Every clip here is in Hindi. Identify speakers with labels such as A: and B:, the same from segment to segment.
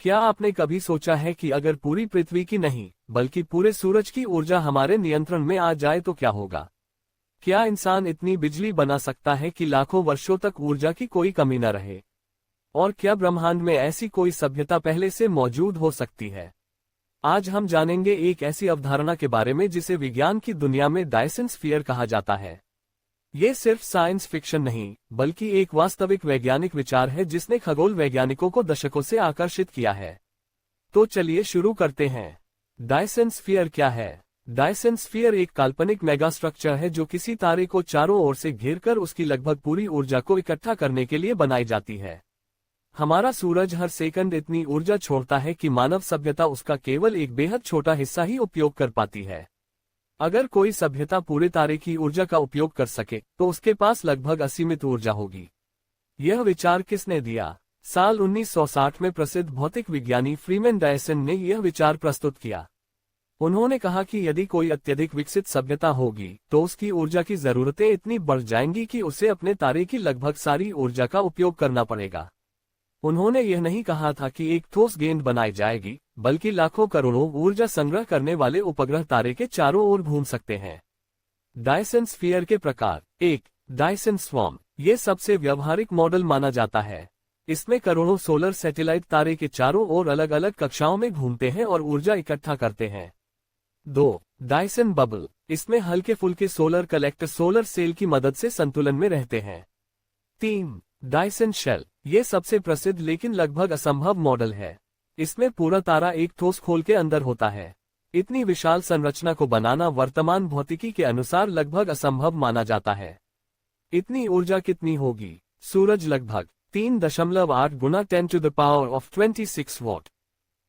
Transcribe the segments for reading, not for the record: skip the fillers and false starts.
A: क्या आपने कभी सोचा है कि अगर पूरी पृथ्वी की नहीं बल्कि पूरे सूरज की ऊर्जा हमारे नियंत्रण में आ जाए तो क्या होगा? क्या इंसान इतनी बिजली बना सकता है कि लाखों वर्षों तक ऊर्जा की कोई कमी न रहे? और क्या ब्रह्मांड में ऐसी कोई सभ्यता पहले से मौजूद हो सकती है? आज हम जानेंगे एक ऐसी अवधारणा के बारे में जिसे विज्ञान की दुनिया में डायसन स्फीयर कहा जाता है। ये सिर्फ साइंस फिक्शन नहीं बल्कि एक वास्तविक वैज्ञानिक विचार है जिसने खगोल वैज्ञानिकों को दशकों से आकर्षित किया है। तो चलिए शुरू करते हैं। डायसन स्फीयर क्या है? डायसन स्फीयर एक काल्पनिक मेगा स्ट्रक्चर है जो किसी तारे को चारों ओर से घेरकर उसकी लगभग पूरी ऊर्जा को इकट्ठा करने के लिए बनाई जाती है। हमारा सूरज हर सेकंड इतनी ऊर्जा छोड़ता है कि मानव सभ्यता उसका केवल एक बेहद छोटा हिस्सा ही उपयोग कर पाती है। अगर कोई सभ्यता पूरे तारे की ऊर्जा का उपयोग कर सके तो उसके पास लगभग असीमित ऊर्जा होगी। यह विचार किसने दिया? साल 1960 में प्रसिद्ध भौतिक विज्ञानी फ्रीमैन डायसन ने यह विचार प्रस्तुत किया। उन्होंने कहा कि यदि कोई अत्यधिक विकसित सभ्यता होगी तो उसकी ऊर्जा की जरूरतें इतनी बढ़ जाएंगी कि उसे अपने तारे की लगभग सारी ऊर्जा का उपयोग करना पड़ेगा। उन्होंने यह नहीं कहा था कि एक ठोस गेंद बनाई जाएगी, बल्कि लाखों करोड़ों ऊर्जा संग्रह करने वाले उपग्रह तारे के चारों ओर घूम सकते हैं। डायसन स्फीयर के प्रकार। 1. Dyson swarm. ये सबसे व्यवहारिक मॉडल माना जाता है। इसमें करोड़ों सोलर सैटेलाइट तारे के चारों ओर अलग अलग कक्षाओं में घूमते हैं और ऊर्जा इकट्ठा करते हैं। 2. Dyson bubble. इसमें हल्के फुल्के सोलर कलेक्टर सोलर सेल की मदद से संतुलन में रहते हैं। 3. Dyson shell. ये सबसे प्रसिद्ध लेकिन लगभग असंभव मॉडल है। इसमें पूरा तारा एक ठोस खोल के अंदर होता है। इतनी विशाल संरचना को बनाना वर्तमान भौतिकी के अनुसार लगभग असंभव माना जाता है। इतनी ऊर्जा कितनी होगी? सूरज लगभग 3.8 गुना 10⁻26 वॉट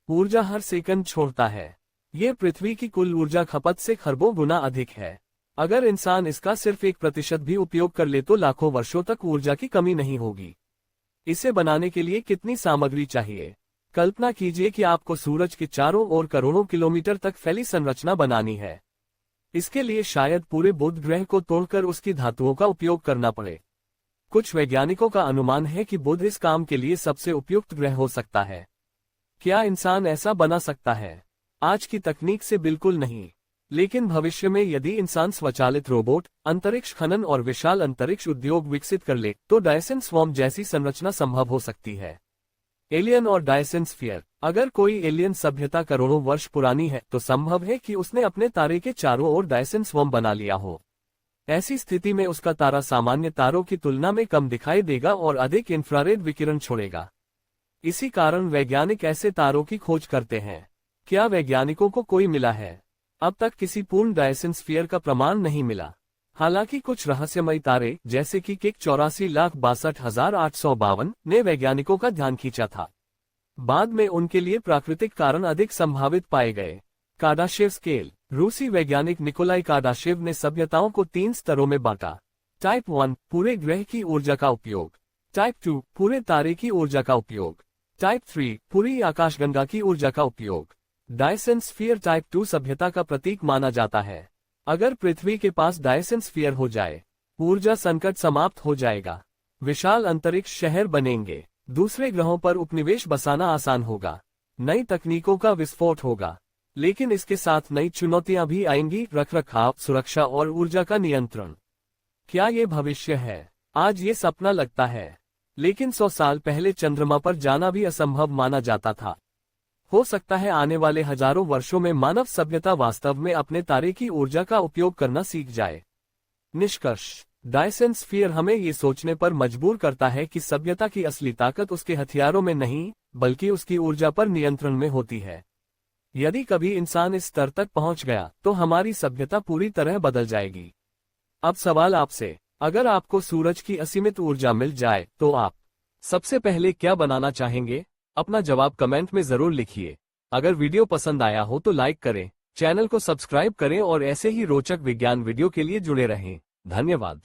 A: ऊर्जा हर सेकंड छोड़ता है। ये पृथ्वी की कुल ऊर्जा खपत से खरबों गुना अधिक है। अगर इंसान इसका सिर्फ 1% भी उपयोग कर ले तो लाखों वर्षों तक ऊर्जा की कमी नहीं होगी। इसे बनाने के लिए कितनी सामग्री चाहिए? कल्पना कीजिए कि आपको सूरज के चारों ओर करोड़ों किलोमीटर तक फैली संरचना बनानी है। इसके लिए शायद पूरे बुध ग्रह को तोड़कर उसकी धातुओं का उपयोग करना पड़े। कुछ वैज्ञानिकों का अनुमान है कि बुध इस काम के लिए सबसे उपयुक्त ग्रह हो सकता है। क्या इंसान ऐसा बना सकता है? आज की तकनीक से बिल्कुल नहीं, लेकिन भविष्य में यदि इंसान स्वचालित रोबोट, अंतरिक्ष खनन और विशाल अंतरिक्ष उद्योग विकसित कर ले तो डायसन स्वॉर्म जैसी संरचना संभव हो सकती है। एलियन और डायसन स्फीयर। अगर कोई एलियन सभ्यता करोड़ों वर्ष पुरानी है तो संभव है कि उसने अपने तारे के चारों ओर डायसन स्वॉर्म बना लिया हो। ऐसी स्थिति में उसका तारा सामान्य तारों की तुलना में कम दिखाई देगा और अधिक इंफ्रारेड विकिरण छोड़ेगा। इसी कारण वैज्ञानिक ऐसे तारों की खोज करते हैं। क्या वैज्ञानिकों को कोई मिला है? अब तक किसी पूर्ण डायसन स्फीयर का प्रमाण नहीं मिला। हालांकि कुछ रहस्यमयी तारे जैसे कि किक 84,62,852 ने वैज्ञानिकों का ध्यान खींचा था। बाद में उनके लिए प्राकृतिक कारण अधिक संभावित पाए गए। Kardashev scale. रूसी वैज्ञानिक निकोलाई कार्डाशेव ने सभ्यताओं को 3 स्तरों में बांटा। टाइप 1 पूरे ग्रह की ऊर्जा का उपयोग। टाइप 2 पूरे तारे की ऊर्जा का उपयोग। टाइप 3 पूरी आकाशगंगा की ऊर्जा का उपयोग। डायसन स्फीयर टाइप 2 सभ्यता का प्रतीक माना जाता है। अगर पृथ्वी के पास डायसन स्फीयर हो जाए, ऊर्जा संकट समाप्त हो जाएगा। विशाल अंतरिक्ष शहर बनेंगे। दूसरे ग्रहों पर उपनिवेश बसाना आसान होगा। नई तकनीकों का विस्फोट होगा। लेकिन इसके साथ नई चुनौतियां भी आएंगी, रखरखाव, सुरक्षा और ऊर्जा का नियंत्रण। क्या ये भविष्य है? आज ये सपना लगता है, लेकिन 100 साल पहले चंद्रमा पर जाना भी असंभव माना जाता था। हो सकता है आने वाले हजारों वर्षों में मानव सभ्यता वास्तव में अपने तारे की ऊर्जा का उपयोग करना सीख जाए। निष्कर्ष। डायसन स्फीयर हमें ये सोचने पर मजबूर करता है कि सभ्यता की असली ताकत उसके हथियारों में नहीं, बल्कि उसकी ऊर्जा पर नियंत्रण में होती है। यदि कभी इंसान इस स्तर तक पहुंच गया तो हमारी सभ्यता पूरी तरह बदल जाएगी। अब सवाल आपसे, अगर आपको सूरज की असीमित ऊर्जा मिल जाए तो आप सबसे पहले क्या बनाना चाहेंगे? अपना जवाब कमेंट में जरूर लिखिए। अगर वीडियो पसंद आया हो तो लाइक करें, चैनल को सब्सक्राइब करें और ऐसे ही रोचक विज्ञान वीडियो के लिए जुड़े रहें। धन्यवाद।